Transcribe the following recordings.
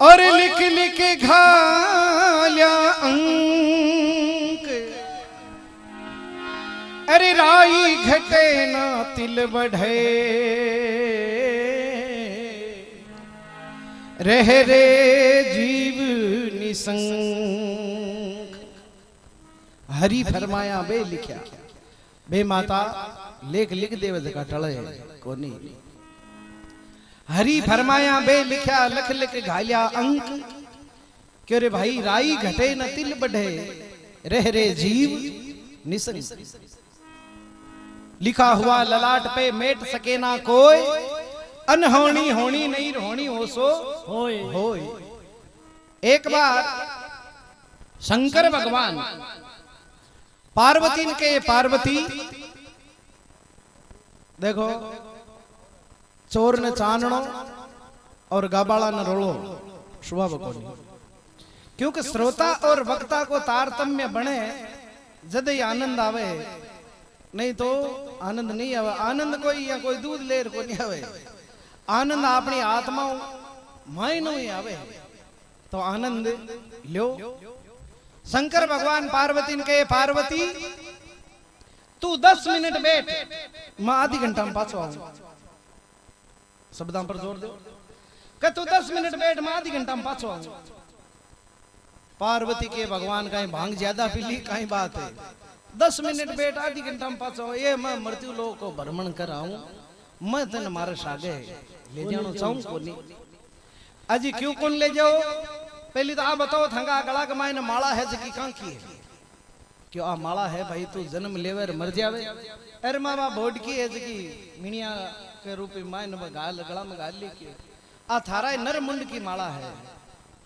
और लिख लिख घाल्या अंक, अरे राई घटे ना तिल बढ़े, रह रे जीव निसंक। हरि फरमाया बे लिख्या, बे माता लेख लिख देव जका टळे कोनी। हरि फरमाया बे लिख्या लख लिख घालिया अंक, क्यों रे भाई राई घटे न तिल बढ़े, रह रे जीव निसंक। लिखा हुआ ललाट पे मेट सके ना कोई, अनहोनी होनी नहीं होनी हो सो होय। एक बार शंकर भगवान पार्वती के पार्वती देखो चोर ने चानणो और गाबाला न रोलो स्वभाव को नहीं, क्योंकि श्रोता और वक्ता को तारतम्य बने जद ही आनंद आवे, नहीं तो आनंद नहीं आवे। आनंद कोई या कोई दूध लेर को नहीं आवे, आनंद अपनी आत्मा मायनो ही आवे, तो आनंद लो। शंकर भगवान पार्वती ने कहे पार्वती तू 10 मिनट बैठ, मैं आधी घंटा में पाछो आऊं। शब्दां पर जोर दो कि तू 10 मिनट बैठ, मैं आधी घंटा में पाछो आऊं। पार्वती के भगवान कहीं भांग ज्यादा पीली कहीं बात है, 10 मिनट बैठ आधी घंटा में पाछो, ये मैं मृत्यु लोक को भ्रमण कर आऊं, मैं तन मारे सागे ले जानो चाहूं को नहीं। अजी क्यों कौन ले जाओ, पहली तो आप बताओ थंगा गला के मायने माला है जकी कहां की है, क्यों आ माला है भाई तू जन्म लेवे मर जावे। अरे मामा बोड की है जकी मिनिया के रूप में मायने गाल गला में गाल लेके आ थारा नर मुंड की माला है।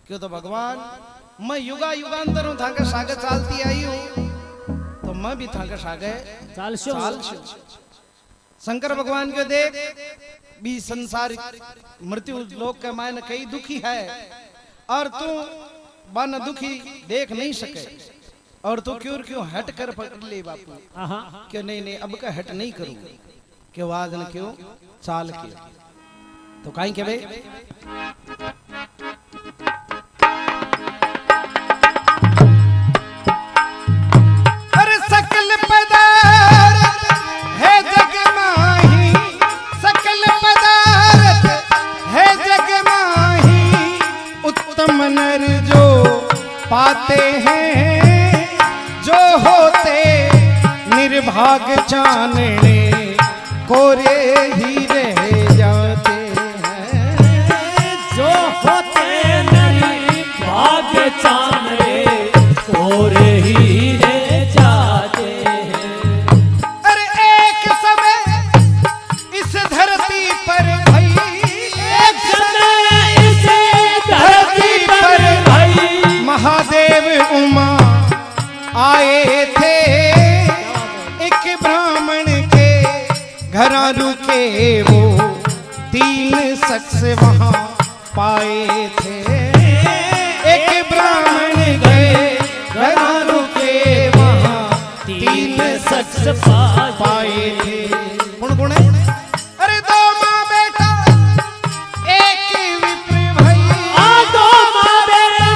क्यों तो भगवान मैं युगा युगांतर हूं थाके सागे चालती आई हूं, तो मैं भी थाके सागे चाल। शंकर भगवान के देख भी संसार मृत्यु लोक के मायने कई दुखी है, और तू बन दुखी देख नहीं सके, और तू क्यों हट कर पकड़ ले बापू, क्यों नहीं अब का हट नहीं करूं, क्यों आज न क्यों चाल के, तो काई के बे अरे सकल पदार्थ है जग माही, सकल पदार्थ है जग माही, उत्तम नर जो पाते हैं, जो होते निर्भाग जानने कोरे ही रह जाते हैं, जो होते निर्भाग जानने कोरे ही रह जाते हैं। अरे एक समय इस धरती पर भाई, एक समय इस धरती पर भाई, महादेव उमा आए थे, एक ब्राह्मण के घरा रुके वो 3 शख्स वहां पाए थे, एक ब्राह्मण के घरा रुके वहां 3 शख्स पाए थे। गुण है अरे 2 माँ बेटा एक विप्र भाई, 2 माँ बेटा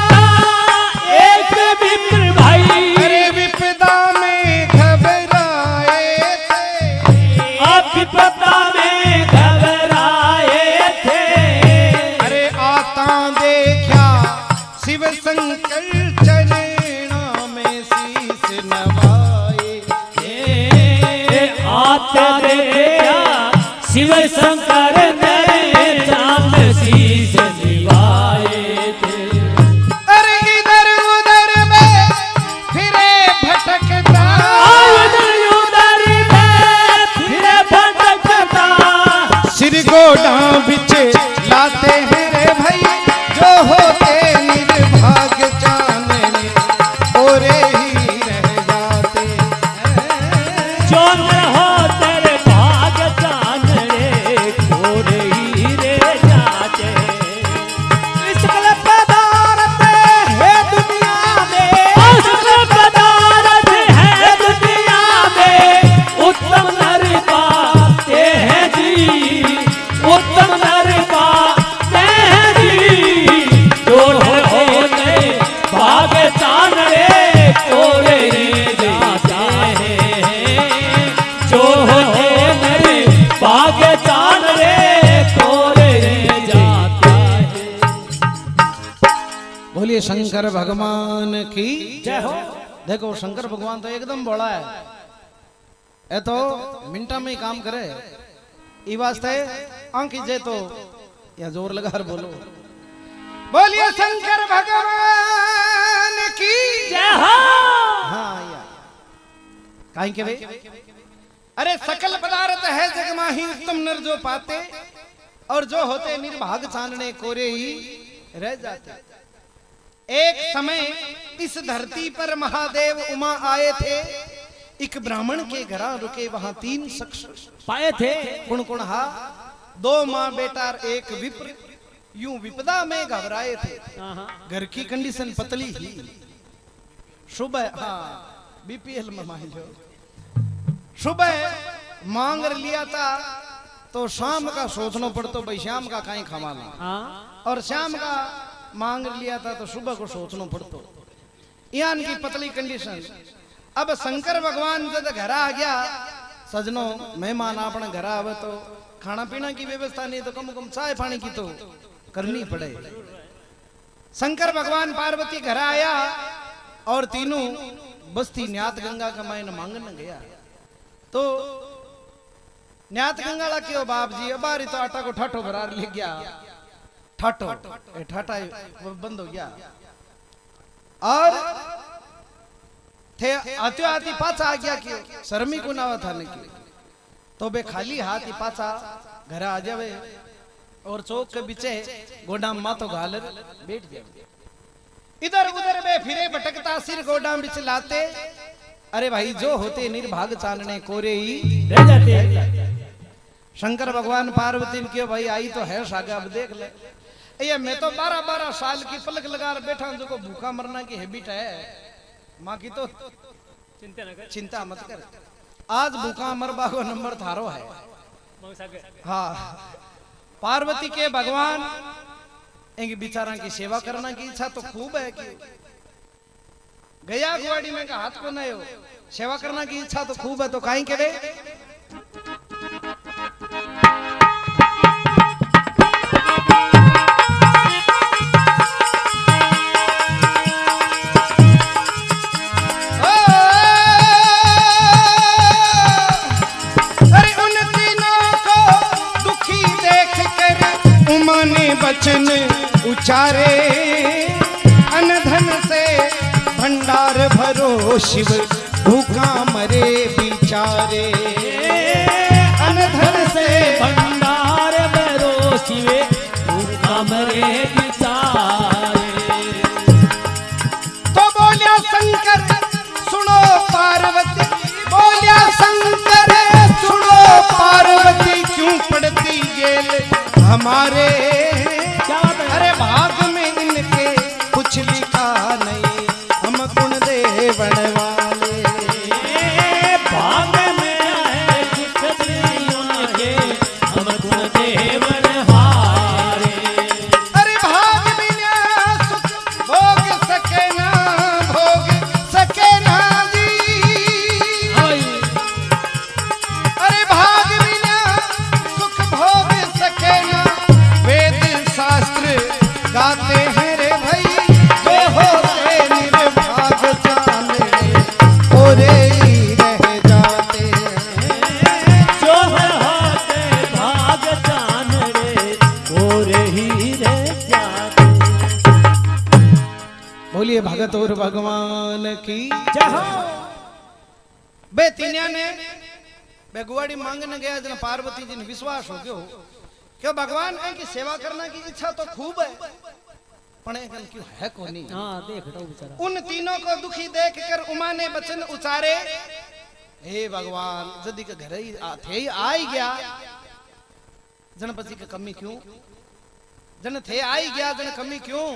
एक विप्र भाई, अरे विपदा में घबराए थे, आप विपदा में घबराए थे, अरे आता देखा शिव शंकर चरणों में शीश नवाए, बोलिए शंकर भगवान की जय हो। देखो शंकर भगवान तो एकदम बोला है, ये तो मिनटा में ही काम करे। ई वास्ते आंकी जे तो या जोर लगा कर बोलो, बोलिए शंकर भगवान की जय हो। हाँ या काहे के भाई, अरे सकल पदार्थ है जग माही उत्तम नर जो पाते, और जो होते निर्भाग चांदने कोरे ही रह जाते। एक समय इस धरती पर महादेव उमा आए थे, एक ब्राह्मण के घर रुके, वहां 3 शख्स पाए थे। कुण कुण हा, 2 माँ बेटा और एक विप्र, यूं विपदा में घबराए थे। घर की कंडीशन पतली ही, सुबह हाँ बीपीएल में मान लो, सुबह मांग लिया था तो शाम का सोचना पड़तो भाई शाम का कहीं खावाना, और शाम का मांग लिया था तो सुबह को सोचना पड़तो। यान की पतली कंडीशन। अब शंकर भगवान जब घर आ गया, सजनों मेहमान अपने घर आवे तो खाना पीना की व्यवस्था नहीं तो कम कम चाय पानी की तो करनी पड़े। शंकर भगवान पार्वती घर आया और तीनों बस्ती न्यात गंगा का मायने मांगने गया। तो न्यात गंगाला क्यों बाप जी, अबारी तो आटा को ठाठो भरार ले गया, ठाठो ठाठा बंद हो गया, और थे आते आती पाचा आ गया क्यों, शर्मी को नावा था नहीं, तो बे खाली हाथ ही पाचा घर आ जावे और चौक के पीछे गोडाम मातो घालर बैठ जावे। इधर उधर बे फिरे भटकता सिर गोडाम बिच लाते, अरे भाई जो होते निर्भाग चांदने कोरे ही रह जाते। शंकर भगवान पार्वती ने भाई आई तो है सागा, अब देख ले, ये मैं तो 12-12 साल की पलक लगा बैठा हूं, जो को भूखा मरना की हैबिट है, माँ की तो चिंता मत कर, आज भूखा मरबा को नंबर थारो है। हाँ पार्वती के भगवान एक बिचारा की सेवा करना की इच्छा तो खूब है कि गया गुवाड़ी में का हाथ को नहीं हो, सेवा करना की इच्छा तो खूब है, तो काई के वे वचन उचारे, अनधन से भंडार भरो शिव भूखा मरे बिचारे, अनधन से भंडार भरो शिव भूखा मरे बिचारे। तो बोलिया शंकर सुनो पार्वती, बोलिया शंकर सुनो पार्वती, क्यों पड़ती जेल हमारे, अरे भाग में इनके कुछ लिखा नहीं, हम गुण देवन वाले, भाग में है कुछ नहीं उनके, हम गुण देवन हारे। अरे भाग बिना सुख भोग सके ना, भोग सके ना जी, अरे भाग बिना सुख भोग सके ना, वेद शास्त्र गाते हैं रे भाई, जो होते निर्भाग चांदने कोरे ही रह जाते, जो होते भाग चांदने कोरे ही रह जाते। बोलिए भगत और भगवान की जय हो। बे तीनिया ने बे गुवाड़ी मांगने गया, जन पार्वती जी ने विश्वास हो गयो क्यों भगवान की सेवा करना की इच्छा तो खूब है, पणे क्यों है को नहीं। हाँ देख लो बेचारा। उन तीनों को दुखी देखकर उमा ने वचन उचारे, हे भगवान जदी के घर ही थे ही आ ही गया, जनपति की कमी क्यों, जन थे आ ही गया जन कमी क्यों।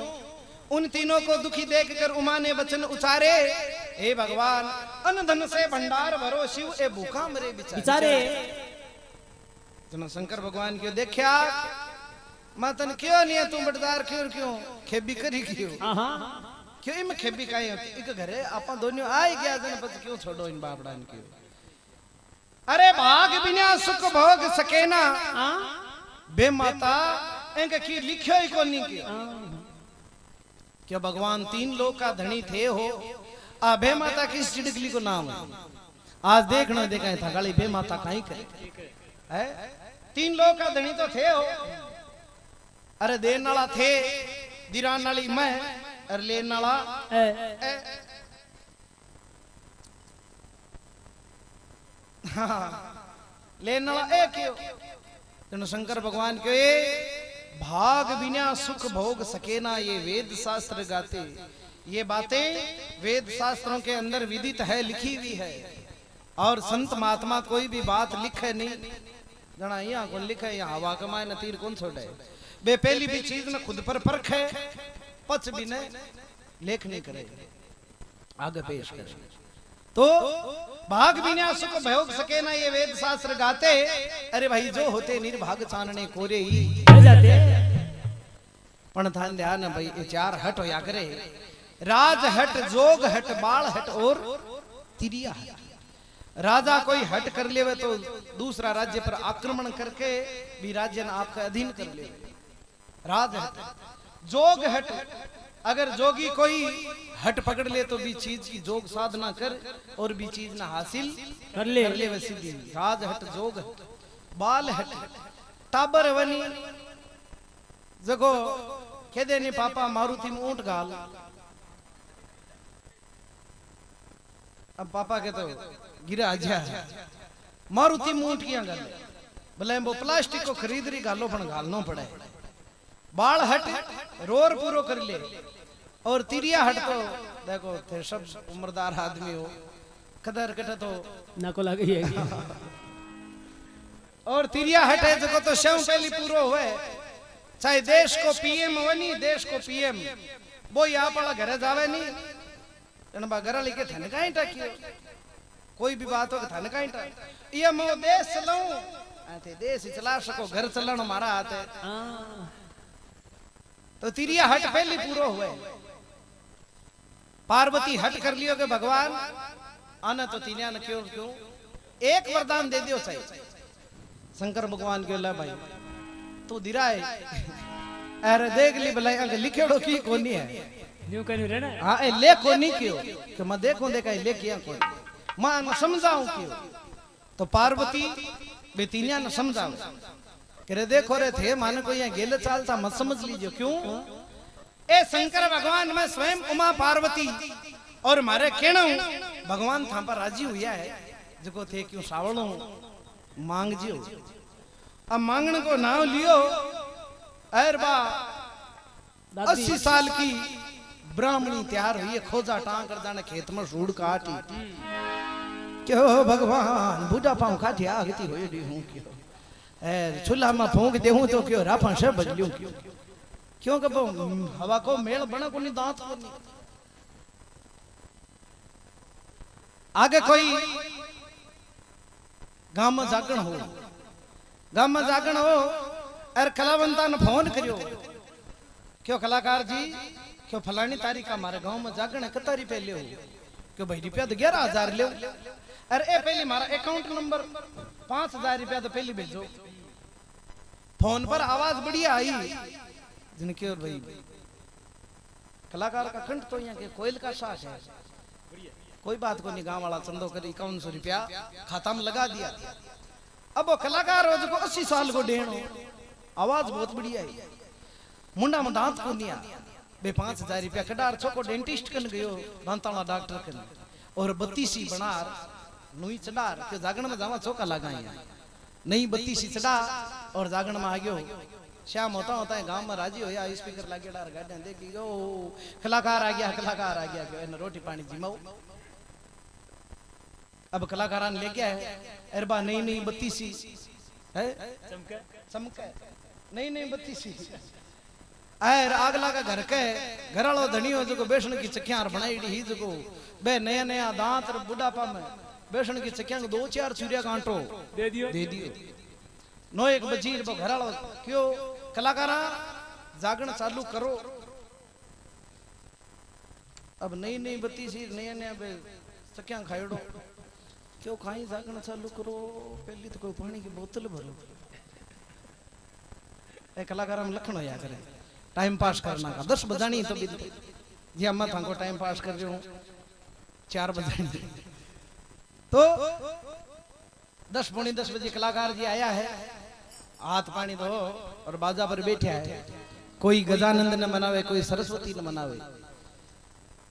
उन तीनों को दुखी देखकर उमा ने वचन उचारे, हे भगवान अन्न से भंडार भरो शिव ए भूखा मरे बिचारे। जन शंकर भगवान क्यों देखा, मातन क्यों नहीं है तू बटदार क्यों क्यों खेबी करी क्यों, क्यों इम खेबी काई होती, एक घरे आपा दोनों आ ही गया जन पति क्यों छोड़ो इन बापड़ान क्यों। अरे भाग बिना सुख भोग सके ना, बे माता इनके की लिखियो ही को नहीं किया, क्या भगवान 3 लोक का धनी थे हो। आ भे माता किस चिड़कली को नाम है? आज देखना देखा था गाली भे माता कहीं है 3 लोक का धनी तो थे हो। अरे देन वाला थे दिरान वाली मैं और लेन वाला लेन वाला ए क्यों? तेन शंकर भगवान क्यों भाग बिना सुख भोग सके ना ये वेद शास्त्र गाते। ये बातें वेद शास्त्रों के अंदर विदित है, लिखी हुई है। और संत महात्मा कोई भी बात लिखे नहीं जना यहाँ कौन लिखे, यहाँ हवा कमाए न तीर कौन छोड़े। बे पहली भी चीज न खुद पर परख है, पच भी न लेख नहीं करे, आगे पेश करे। तो भाग बिना सुख भोग सके ना ये वेद शास्त्र गाते। अरे भाई जो होते निर्भाग चानने कोरे ही जाते। पण ध्यान ध्यान भाई ये 4 हट होया करे, राज हट, जोग हट, बाल हट और तिरिया हट। राजा कोई हट कर लेवे तो दूसरा राज्य पर आक्रमण करके भी राज्य आपका अधीन कर ले, राज हट। जोग हट, अगर जोगी कोई हट पकड़ ले तो भी चीज की जोग साधना कर और भी चीज ना हासिल कर ले वैसी भी। राज हट, जोग हट, बाल हट, टाबर वनी जगो कह देने पापा मारुति में ऊंट गाल। अब पापा के तो गिरा आजा मारुति में ऊंट किया गाल, भले वो प्लास्टिक को खरीद रही गालो पण गालनो पड़े। बाल हट रोर पूरो कर ले, और तिरिया हट तो देखो थे सब उम्रदार आदमी हो कदर कट तो ना को लगी है। और तिरिया हट है जो तो शव पहली पूरो हुए, चाहे देश को पीएम वनी, देश को पीएम वो आप वाला घर जावे नहीं जनबा घर लेके थन काई टाकियो। कोई भी बात हो थन काई टाक ये मो देश चलाऊं आते देश चला सको, घर चलाना हमारा हाथ है। तो तिरिया हट पहली पूरो हुए। पार्वती हट कर लियो के भगवान आना तो तीनिया ने क्यों क्यों एक वरदान दे दियो चाहिए। शंकर भगवान के ला भाई तू दिराए अरे देख ली भलाई अगर लिखेड़ो की कोनी है न्यू कन्यू रहना। हां ए ले कोनी क्यों कि मैं देखूं देखा ले किया कोई मैं समझाऊं क्यों। तो पार्वती बेतिनिया ने समझाओ करे देखो रे थे माने को यहाँ गेले चालता मत समझ लीजिए क्यों। ए शंकर भगवान मैं स्वयं उमा पार्वती और मारे कहना भगवान था पर राजी हुआ है जो थे क्यों सावलो मांग जियो। अब मांगने को नाव लियो अर बा 80 साल की ब्राह्मणी तैयार हुई है, खोजा टांग कर जाने खेत में सूड़ काटी। क्यों भगवान बूढ़ा पाँव खाती आगती हो हूँ क्यों चूल्हा में फूंक दे हूँ तो क्यों राफा से बजलू क्यों कब हवा को मेल बना को नहीं दांत को नहीं। आगे कोई गांव में जागरण हो, गांव में जागरण हो और कलावंता ने फोन करियो क्यों कलाकार जी क्यों फलानी तारीख का हमारे गांव में जागरण है कितना रुपये ले क्यों भाई रुपया तो 11,000 ले। अरे ए पहली मारा अकाउंट नंबर 5,000 रुपया तो पहली भेजो। फोन पर आवाज बढ़िया आई जिनके और भाई कलाकार का कंठ तो यहाँ के कोयल का सास है। कोई बात को नहीं, गांव वाला चंदो कर 5100 रुपया खाता में लगा दिया। अब वो कलाकार हो जो 80 साल को डेढ़ आवाज बहुत बढ़िया है, मुंडा में दांत को नहीं बे 5,000 रुपया कडार छोको डेंटिस्ट कन गयो दांताला डॉक्टर कन और 32 बनार नुई चढ़ार के जागरण में जावा चौका लगाई नई 32 चढ़ा और जागरण में आ गयो। शाम होता होता है गांव में राजी होया स्पीकर लागे डार गाड़ियां देखी गो कलाकार आ गया कलाकार आ गया क्यों रोटी पानी जिमाओ। अब कलाकार ले गया है अरबा नई नई 32 है चमका नई नई 32 आयर आगला का घर के घर वालों धनी हो जो बेसन की चक्कियां बनाई ही जो बे नया नया दांत और बुढ़ापा में बेसन की चक्कियां 2-4 चूरिया कांटो दे दियो नो एक बजीर वो घर वालों क्यों कलाकारा जागरण चालू करो। अब नई नई 32 नया नया बे चक्कियां खाइडो क्यों खाई जागरण चालू करो पहली तो कोई पानी की बोतल भरो ए कलाकार में लखन होया करे टाइम पास करना का 10 बजानी तो जी अम्मा थाको टाइम पास कर रही हूँ 4 बजानी तो 10 बजे कलाकार जी आया है, हाथ पानी धो और बाजा पर बैठा है। कोई गजानंद न मनावे, कोई सरस्वती न मनावे।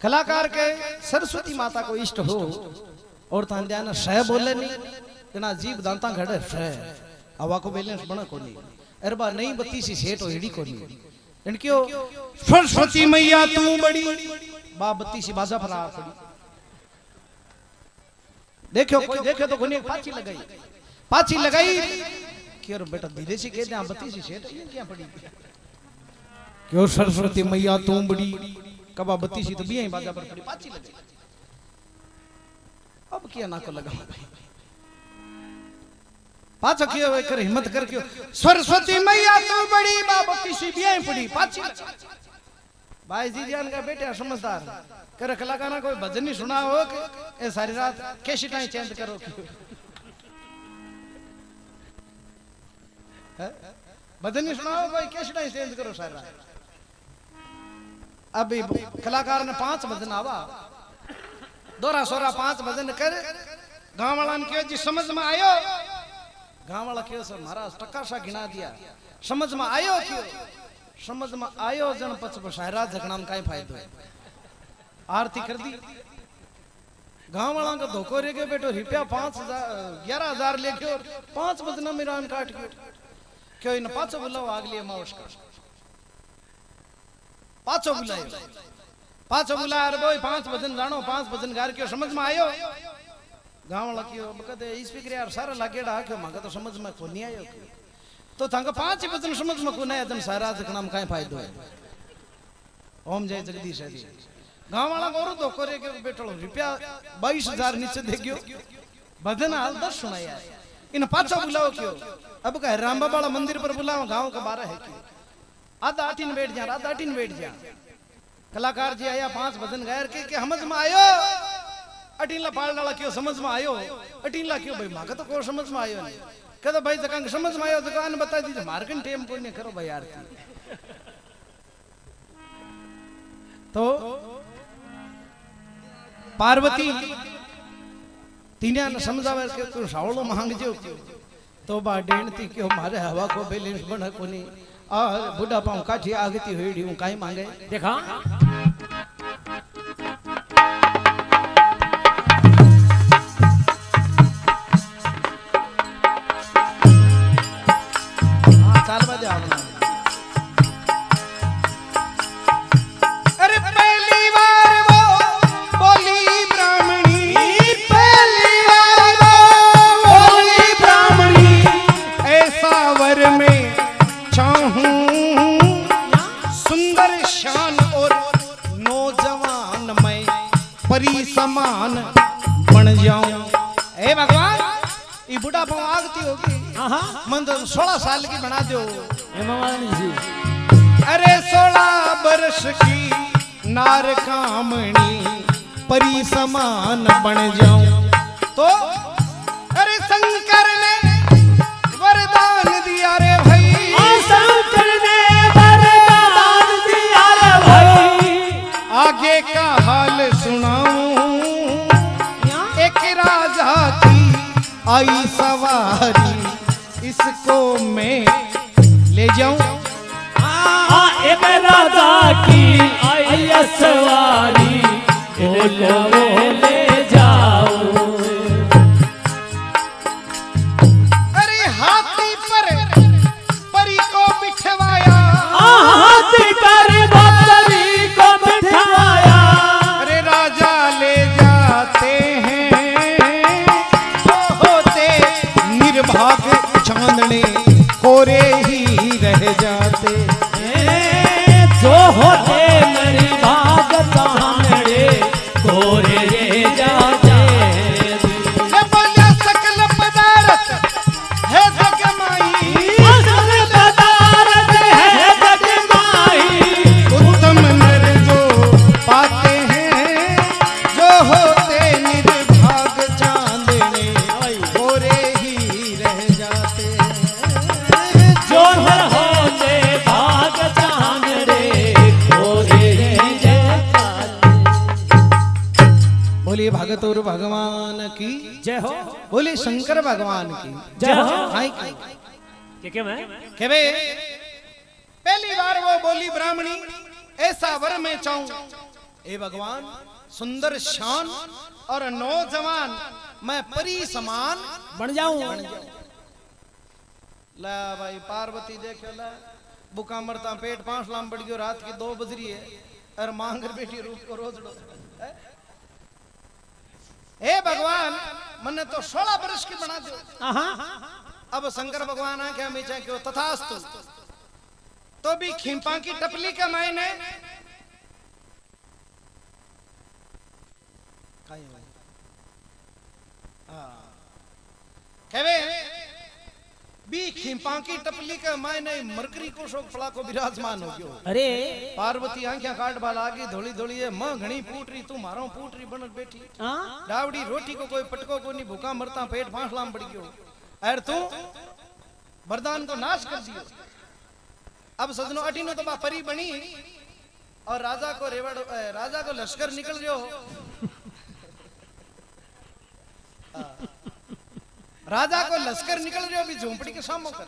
कलाकार के सरस्वती माता को इष्ट हो और तान ध्यान शह बोले नहीं जना जीव दांता घड़े शह हवा को बैलेंस बना को नहीं अरबा नहीं बत्ती सी सेठ हेड़ी को नहीं इनक्यो सरस्वती मैया तू बड़ी बा बत्ती सी बाजा पर आ पड़ी। देखो कोई देखे तो कोनी पाची लगाई क्यों बेटा धीरे से कहते हैं बत्ती सी सेठ क्या पड़ी क्यों सरस्वती मैया तू बड़ी कबा बत्ती सी तो भी बाजा पर पड़ी पाची लगाई। अब क्या ना को लगा पाचा किया वे कर हिम्मत कर क्यों सरस्वती मैया तू बड़ी बा बत्ती सी भी पड़ी पाची भाई जी जान का बेटा समझदार कर कलाकार कोई भजन नहीं सुना हो कि ए सारी रात कैसी टाइम चेंज करो भजन नहीं सुना हो कोई कैसी टाइम चेंज करो सारी रात। अभी कलाकार ने 5 भजन आवा दोरा सोरा 5 भजन कर गांव वाला ने क्यों जी समझ में आयो गांव वाला क्यों सर महाराज टक्का सा गिना दिया समझ में आयो क्यों समझ में आयो जन पच बसायरा झगड़ा में काई फायदो है आरती कर दी गांव वाला का धोखो रे के बेटो रुपया 11,000 लेके और 5 बजना में रान काट के क्यों इन 5 बुलाओ अगली मावश का 5 बुलाए 5 बुला अरे बोई 5 बजन जानो 5 बजन गार क्यों समझ में आयो गांव वाला क्यों कहते स्पीकर यार सारा लागेड़ा क्यों मांगा तो समझ में को नहीं आयो तो थांगा 5 बजन समझ में को नहीं तन सारा जखना में काई फायदो है। ओम जय जगदीश हरि गांव वाला गोरो धोखो रे के बैठो रुपया 22,000 नीचे दे गयो भजन हाल 10 सुनाया इन 5 बुलाओ क्यों अब कह राम बाबा वाला मंदिर पर बुलाओ गांव का 12 है क्यों आधा 8 बैठ जा आधा 8 बैठ जा कलाकार जी आया 5 भजन गायर के समझ में आयो अटीला पाल डाला क्यों समझ में आयो अटीला क्यों भाई माका तो को समझ में आयो नहीं कहता भाई जकांग समझ में आयो दुकान बता दीजिए मार्कन टेम कोई नहीं करो भाई आरती तो पार्वती तीनिया ने समझावे के तू सावलो मांग जो तो बा डेणती क्यों मारे हवा को बैलेंस बना कोनी आ बुढ़ा पाऊ काठी आगती होईडी हूं काई मांगे देखा चाल बजे आवना अरे पहली बार वो बोली ब्राह्मणी पहली बार वो बोली ब्राह्मणी ऐसा वर में चाहूं सुंदर शान और नौजवान मैं परी समान बन जाऊं। हे भगवान ये बुढ़ा पाऊ आगती होगी मन तो 16 साल की बना दो जी अरे 16 वर्ष की नार कामणी परी समान बन जाऊं तो अरे शंकर ने वरदान दिया रे भाई शंकर ने वरदान दिया रे भाई आगे का हाल सुनाऊं एक राजा की आई सवारी इसको मैं ले जाऊं एक राजा की आई सवारी इनको ले जाऊं अरे हाथी पर परी को बिठवाया हाथी पर परी को बिठाया अरे राजा ले जाते हैं होते निर्भाग चांदने कोरे ही रह जाते चतुर भगवान की जय हो बोले शंकर भगवान की जय हो हाय के मैं के वे पहली बार वो बोली ब्राह्मणी ऐसा वर मैं चाहूं ए भगवान सुंदर शान और नौजवान मैं परी समान बन जाऊं ला भाई पार्वती देखो ला बुका मरता पेट 5 लाम बढ़ गयो रात की 2 बज रही है और मांग कर बैठी रूप को रोजड़ो हे भगवान मने तो 16 वर्ष की बना दो अब शंकर भगवान आंखें मीचा क्यों तथास्तु तो भी खिंपा की टपली का मायने कहवे बी खिंपा की टपली का मायने मरकरी को शोक फला को विराजमान हो गयो अरे पार्वती आंखें काट बाला आगी धोली धोली है मां घणी पूटरी तू मारो पूटरी बन बैठी डावड़ी रोटी को कोई पटको को नहीं भूखा मरता पेट 5 लाम बढ़ गयो अर तू वरदान को नाश कर दियो अब सजनो अटीनो तो बा परी बनी और राजा को रेवड़ राजा को लश्कर निकल गयो राजा को लश्कर निकल रहे हो भी झोंपड़ी के सामने कर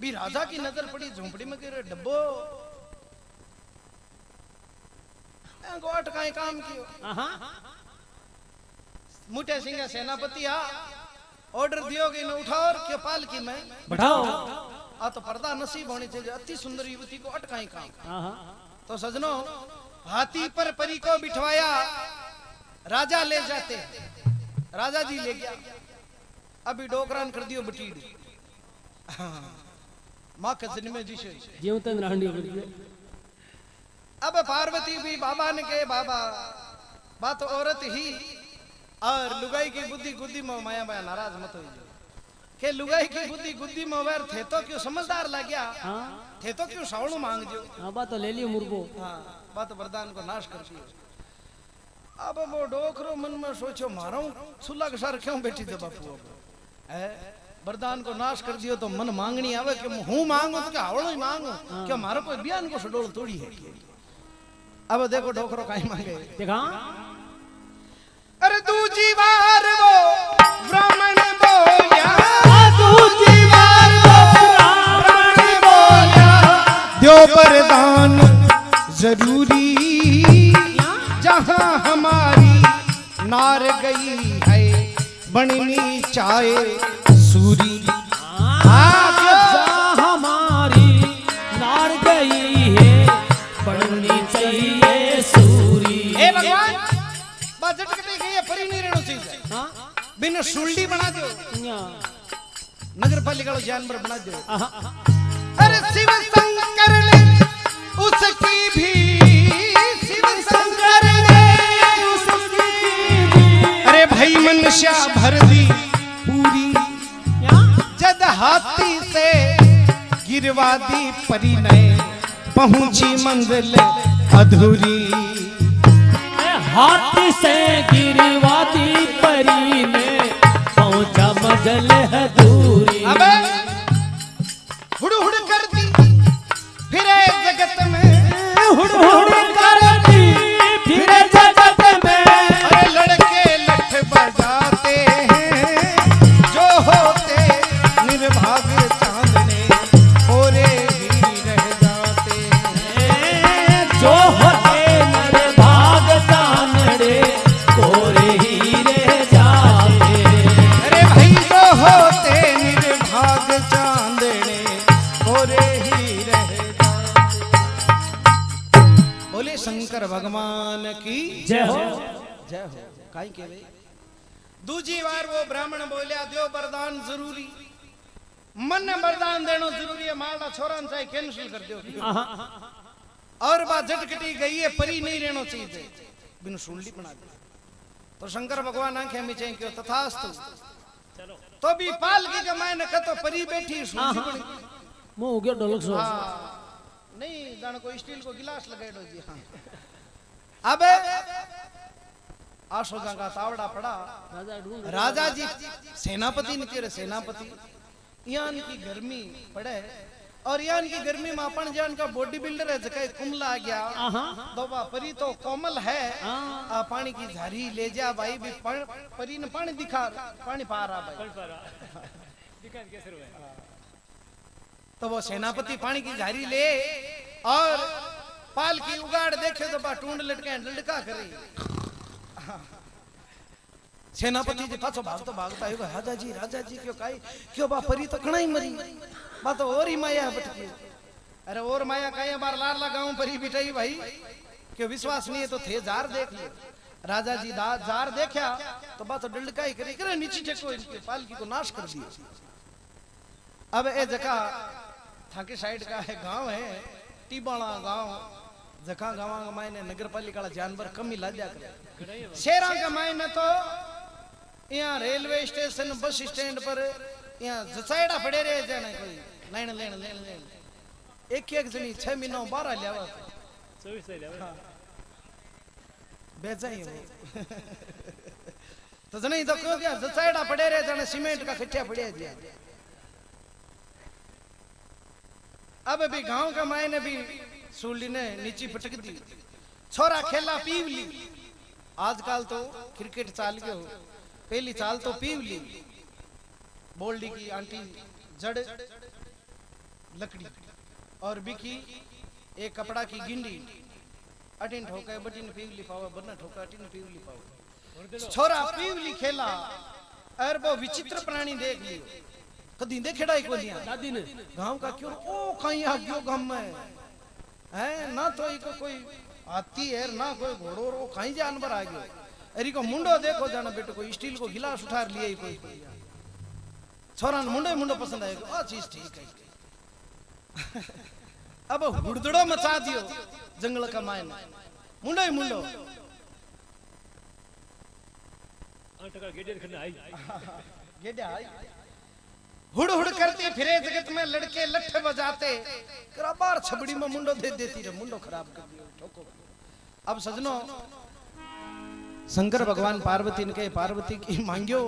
भी राजा की नजर पड़ी झोंपड़ी में गिरे डब्बो गोट का काम कियो मुठे सिंह सेनापति आ ऑर्डर दियो कि न उठाओ और क्यों पाल की मैं बैठाओ आ तो पर्दा नसीब होनी चाहिए अति सुंदर युवती को अटकाई काम तो सजनो हाथी पर परी को बिठवाया राजा ले जाते राजा जी ले गया अभी डोकरान कर दियो बटीड़ी मां के जन्म जी से जीवतन रांडी अब पार्वती भी बाबा ने कहे बाबा बात औरत ही और लुगाई की बुद्धि गुद्दी में माया माया नाराज मत हो के लुगाई की बुद्धि गुद्दी में वैर थे तो क्यों समझदार लग गया थे तो क्यों सावणु मांग जो हां बात तो ले लियो मुर्गो बात वरदान को नाश कर दियो अब वो डोकरो मन में सोचो मारो सुलग सर क्यों बैठी थे बापू वरदान को नाश कर दियो तो मन मांगनी आवे कि हूं मांगू तो क्या आवड़ो ही मांगू क्या मारो कोई बयान को सडोल तोड़ी है अब देखो डोकरो काई मांगे देखा अरे दूजी बार वो ब्राह्मण बोया दूजी बार वो ब्राह्मण बोया दो वरदान जरूरी जहां हमारी नार गई है बननी चाहे सूरी जहां हमारी नार गई है बननी चाहिए सूरी हे भगवान बजट कटे गई है परी नहीं रहना चाहिए बिना सुल्डी बना दो नगर पालिका को जानवर बना दो अरे शिव शंकर ने उसकी भी भाई मनशा भर दी पूरी जद हाथी से गिरवा दी परी ने पहुंची मंजिल अधूरी हाथी से गिरवा दी परी ने पहुंचा मंजिल अधूरी अबे हुड़ हुड़ करती फिरे जगत में हुड़ हुड़ करती फिरे जगत में अरे लड़के लठ बजाते हैं जो होते निर्भाग चांदने ओरे ही रह जाते हैं जो होते निर्भाग चांदने ओरे ही रह जाते अरे भाई जो होते निर्भाग चांदने ओरे ही रह जाते बोले शंकर भगवान की जय हो जय हो काई के वे दूजी बार वो ब्राह्मण बोलिया दो वरदान जरूरी मन ने वरदान देनो जरूरी है मारना छोरा चाहे कैंसिल कर दो और बात झटकटी गई है परी नहीं रहना चाहिए बिन सुनली बना दे तो शंकर भगवान आंखें में चाहिए क्यों तथास्तु तो भी पाल की कमाए न कतो परी बैठी सुनली बनी मो हो गया ढोलक सो नहीं दान को स्टील को गिलास लगाए दो जी हाँ अबे आशोजा का तावड़ा पड़ा राजा जी सेनापति ने तेरे सेनापति यान की गर्मी पड़े और यान की गर्मी में अपन जान का बॉडी बिल्डर है जका कुमला आ गया तो बा परी तो कोमल है आ पानी की झारी ले जा भाई भी परी ने पानी दिखा पानी पा रहा भाई दिखा कैसे हुआ तो वो सेनापति पानी की झारी ले और पाल की उगाड़ देखे तो बा टूंड लटके लड़का करे सेनापति जी पाछो भागता है राजा जी क्यों बा परी तो कणा ही मरी बा तो और ही माया बटकी अरे और माया का बार लार लगाऊं परी बिठाई भाई क्यों विश्वास नहीं है तो थे जार देख ले राजा जी जार देखा तो बा तो डलका ही करे नीचे टेको इनके पालकी को नाश कर दिया। अब ए जगह थाके साइड का है गांव है टीबाणा गांव जखा गांव का मायने नगर पालिका वाला जानवर कम ही लाजा करे शेरा का मायने तो यहाँ रेलवे स्टेशन बस स्टैंड पर यहाँ जसायड़ा पड़े रहे जाने कोई लेन एक जनी 6 महीनों 12 लिया 24 लिया बेचाई तो जने तो क्यों क्या जसायड़ा पड़े रहे जाने सीमेंट का कट्टा पड़े दिया। अब भी गांव का मायने भी सूली ने नीचे पटक दी छोरा खेला पीवली आजकल तो क्रिकेट चाल गयो पहली चाल तो पीवली बोल्डी की आंटी जड़ लकड़ी और बिकी एक कपड़ा की गिंडी अटिन ठोका बटिन पीवली पावा बन्ना ठोका अटिन पीवली पावा छोरा पीवली खेला और वो विचित्र प्राणी देख लियो कदी देखेड़ा ही कोई दादी ने गांव का क्यों ओ कहीं आ गयो गांव में है ना तो इको कोई हाथी है ना कोई घोड़ो रो कहीं जानवर आ गयो अरे को मुंडो देखो जाना बेटे कोई स्टील को गिलास उठा लिए ही कोई छोरा ने मुंडो पसंद आएगा ओ चीज ठीक है। अब हुड़दड़ो मचा दियो जंगल का मायने मुंडो ही मुंडो गेडे आई हुड़ हुड़ करती फिरे जगत में लड़के लट्ठे बजाते बार छबड़ी में मुंडो दे देती रे मुंडो खराब कर दियो ठोको। अब सजनों शंकर भगवान पार्वती ने कहे पार्वती की मांगियो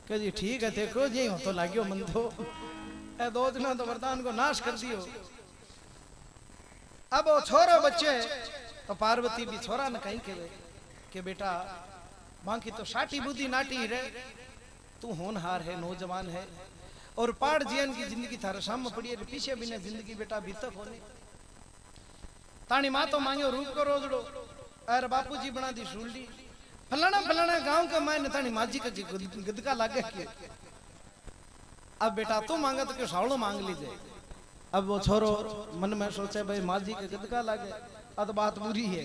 कह जी ठीक है देखो जी हो तो लाग्यो मन तो ए दो जना तो वरदान को नाश कर दियो। अब वो छोरो बच्चे तो पार्वती भी छोरा ने कहीं के बेटा बाकी तो साटी बुद्धि नाटी रे तू होनहार है नौजवान है और पाड़ जीवन की जिंदगी थारे सामने पड़ी है पीछे भी ने जिंदगी बेटा बीतक होने तानी माँ तो मांगो रूप को रोजड़ो अरे बापूजी बना दी सूली फलाना गांव का मायने तानी माजी का गदका लागे के अब बेटा तू मांगा तो क्यों सावलो मांग लीजिए। अब वो छोरो मन में सोचे भाई माजी के गदका लागे अब बात बुरी है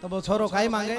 तो वो छोरो काई मांगे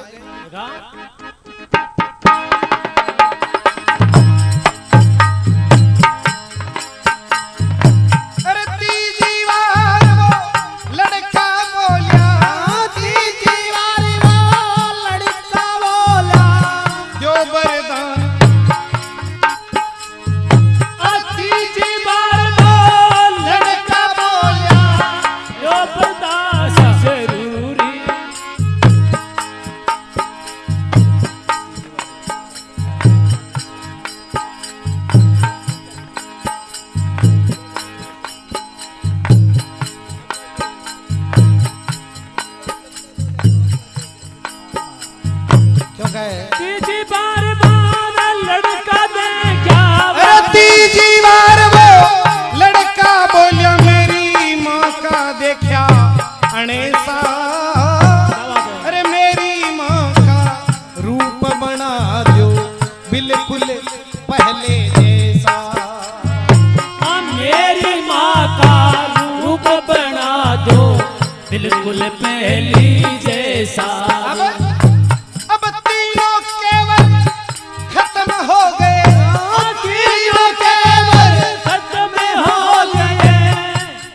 बिल्कुल पहली जैसा। अब तीनों केवल खत्म हो गए तीनों केवल खत्म हो गए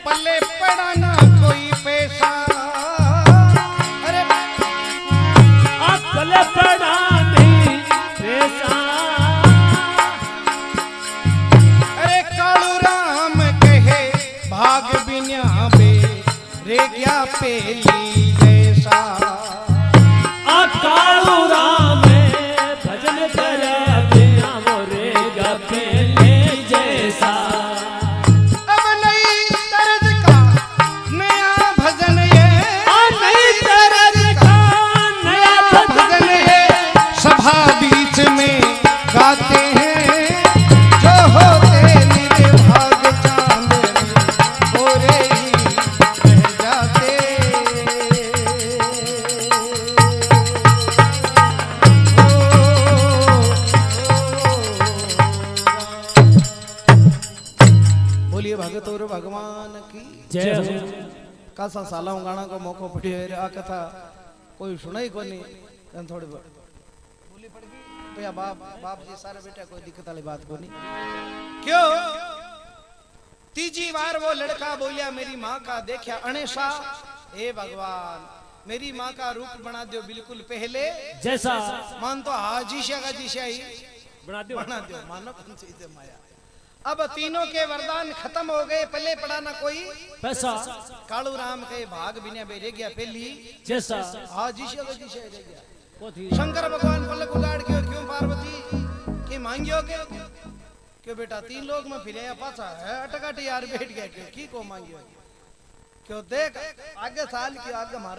पल्ले पड़ा ना कोई पैसा अरे पल्ले पड़ा नहीं पैसा अरे कालू राम कहे भाग बिना बे रे क्या पेली जैसा कालू राम भजन कर बिना मोरे गा पेली जैसा। अब नहीं की जय हो। कासा साला गाना को मौको पड़ियो है आ कथा कोई सुना ही कोनी थोड़ी बोली पड़ गई भैया बाप बाप जी सारे बेटा कोई दिक्कत वाली बात कोनी क्यों तीजी बार वो लड़का बोलिया मेरी माँ का देखा अणेशा हे भगवान मेरी माँ का रूप बना दो बिल्कुल पहले जैसा मान तो हाँ जीशा का जीशा ही बना दो मानो कौन सी इसे माया अब तीनों के वरदान खत्म हो गए पल्ले पड़ा ना कोई पैसा कालू राम के भाग बिना बे रह गया पहली जैसा हाँ जीशा का जीशा रह गया बहुत ही शंकर भगवान पलक उगाड़ के क्यों पार्वती के मांगियो के क्यों बेटा 3 लोग में फिरे पाछा है अटकाट यार बैठ गया क्यों की को मांगियो क्यों देख आगे साल की आगे मारो